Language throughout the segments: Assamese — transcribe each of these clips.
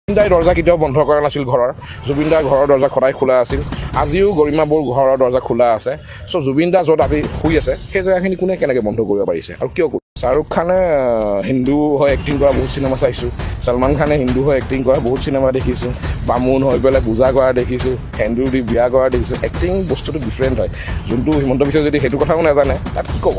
জুবিনদাই দৰ্জা কেতিয়াও বন্ধ কৰা নাছিল ঘৰৰ। জুবিনদাৰ ঘৰৰ দৰ্জা সদায় খোলা আছিল। আজিও গৰিমাবোৰ ঘৰৰ দৰ্জা খোলা আছে। চ' জুবিনদা য'ত আজি শুই আছে সেই জেগাখিনি কোনে কেনেকৈ বন্ধ কৰিব পাৰিছে আৰু কিয় কৰিছে? শ্বাহৰুখ খানে হিন্দু হৈ এক্টিং কৰা বহুত চিনেমা চাইছোঁ। ছলমান খানে হিন্দু হৈ এক্টিং কৰা বহুত চিনেমা দেখিছোঁ। বামুণ হৈ পেলাই পূজা কৰা দেখিছোঁ। সেন্দুৰ দি বিয়া কৰা দেখিছোঁ। এক্টিং বস্তুটো ডিফাৰেণ্ট হয়। যোনটো হিমন্ত বিশ্বে যদি সেইটো কথাও নাজানে তাত কি ক'ব?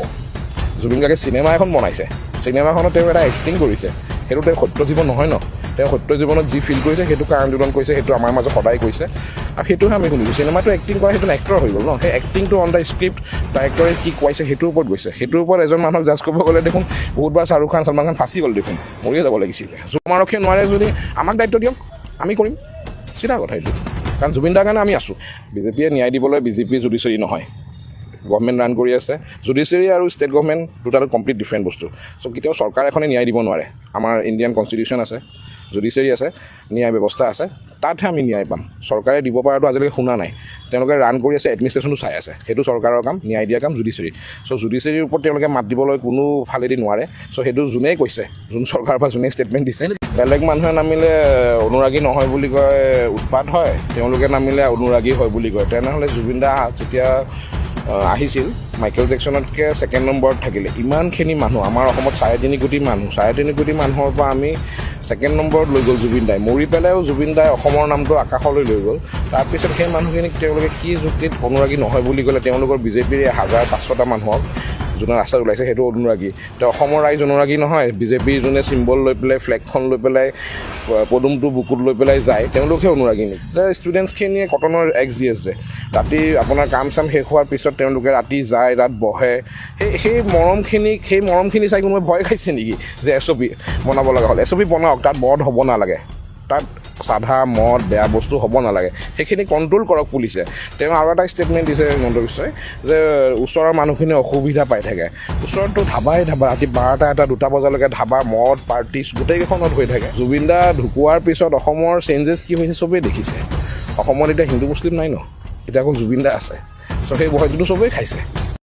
জুবিন গাৰ্গে চিনেমা এখন বনাইছে। চিনেমাখনত তেওঁ এটা এক্টিং কৰিছে। সেইটো তেওঁ সত্য জীৱন নহয় ন। তেওঁ সত্য জীৱনত যি ফিল কৰিছে সেইটোকে আন্দোলন কৰিছে, সেইটো আমাৰ মাজত সদায় কৈছে আৰু সেইটোহে আমি শুনিছোঁ। চিনেমাটো এক্টিং কৰা সেইটো এক্টৰ হৈ গ'ল ন। সেই এক্টিংটো অন দ্য স্ক্ৰিপ্ট ডাইৰেক্টৰে কি কৈছে সেইটোৰ ওপৰত গৈছে। সেইটোৰ ওপৰত এজন মানুহক জাজ কৰিব গ'লে দেখোন বহুতবাৰ শ্বাহৰুখ খান ছলমান খান ফাঁচি গ'ল দেখোন, মৰিয়ে যাব লাগিছিলে। আৰক্ষীয়ে নোৱাৰে যদি আমাক দায়িত্ব দিয়ক, আমি কৰিম, চিধা কথা এইটো। কাৰণ জুবিনদাৰ কাৰণে আমি আছোঁ। বিজেপিয়ে ন্যায় দিবলৈ বিজেপি জুডিচিয়াৰী নহয়, গভৰ্ণমেণ্ট ৰান কৰি আছে। জুডিচিয়াৰী আৰু ষ্টেট গভৰ্ণমেণ্ট দুটাটো কমপ্লিট ডিফাৰেণ্ট বস্তু। চ' কেতিয়াও চৰকাৰ এখনে ন্যায় দিব নোৱাৰে। আমাৰ ইণ্ডিয়ান কনষ্টিটিউশ্যন আছে, জুডিচিয়াৰী আছে, ন্যায় ব্যৱস্থা আছে, তাতহে আমি ন্যায় পাম। চৰকাৰে দিব পৰাটো আজিলৈকে শুনা নাই। তেওঁলোকে ৰান কৰি আছে, এডমিনিষ্ট্ৰেশ্যনটো চাই আছে, সেইটো চৰকাৰৰ কাম, ন্যায় দিয়া কাম জুডিচিয়াৰী। চ' জুডিচিয়াৰীৰ ওপৰত তেওঁলোকে মাত দিবলৈ কোনো ফালেদি নোৱাৰে। চ' সেইটো যোনেই কৈছে, যোন চৰকাৰৰ পৰা যোনে ষ্টেটমেণ্ট দিছে, বেলেগ মানুহে নামিলে অনুৰাগী নহয় বুলি কয় উৎপাত হয়, তেওঁলোকে নামিলে অনুৰাগী হয় বুলি কয়। তেনেহ'লে জুবিনদা যেতিয়া আহিছিল মাইকেল জেকচনতকৈ ছেকেণ্ড নম্বৰত থাকিলে। ইমানখিনি মানুহ, আমাৰ অসমত 3.5 কোটি মানুহ, 3.5 কোটি মানুহৰ পৰা আমি ছেকেণ্ড নম্বৰত লৈ গ'ল জুবিনদাই। মৰি পেলাইও জুবিনদাই অসমৰ নামটো আকাশলৈ লৈ গ'ল। তাৰপিছত সেই মানুহখিনিক তেওঁলোকে কি যুক্তিত অনুৰাগী নহয় বুলি ক'লে? তেওঁলোকৰ বিজেপিৰ 1500টা মানুহক যোনে ৰাস্তাত ওলাইছে সেইটো অনুৰাগী। তেওঁ অসমৰ ৰাইজ অনুৰাগী নহয়। বিজেপিৰ যোনে চিম্বল লৈ পেলাই, ফ্লেগখন লৈ পেলাই, পদুমটো বুকুত লৈ পেলাই যায়, তেওঁলোকে অনুৰাগী নেকি? যে ষ্টুডেণ্টছখিনিয়ে কটনৰ XGS যে ৰাতি আপোনাৰ কাম চাম শেষ হোৱাৰ পিছত তেওঁলোকে ৰাতি যায়, তাত বহে, সেই মৰমখিনি চাই কোনোবাই ভয় খাইছে নেকি যে SOP বনাব লগা হ'ল? SOP বনাওক, তাত বধ হ'ব নালাগে, তাত চাধা মদ বেয়া বস্তু হ'ব নালাগে, সেইখিনি কণ্ট্ৰল কৰক পুলিচে। তেওঁ আৰু এটা ষ্টেটমেণ্ট দিছে হিমন্ত বিশ্বই যে ওচৰৰ মানুহখিনি অসুবিধা পাই থাকে। ওচৰততো ধাবাই ধাবা, ৰাতি 12টা 1টা 2টা বজালৈকে ধাবা, মদ, পাৰ্টি গোটেইকেইখনত হৈ থাকে। জুবিনদা ঢুকোৱাৰ পিছত অসমৰ চেঞ্জেছ কি হৈছে চবেই দেখিছে। অসমত এতিয়া হিন্দু মুছলিম নাই ন, এতিয়া অকল জুবিনদা আছে। চ' সেই ভয়টোতো চবেই খাইছে।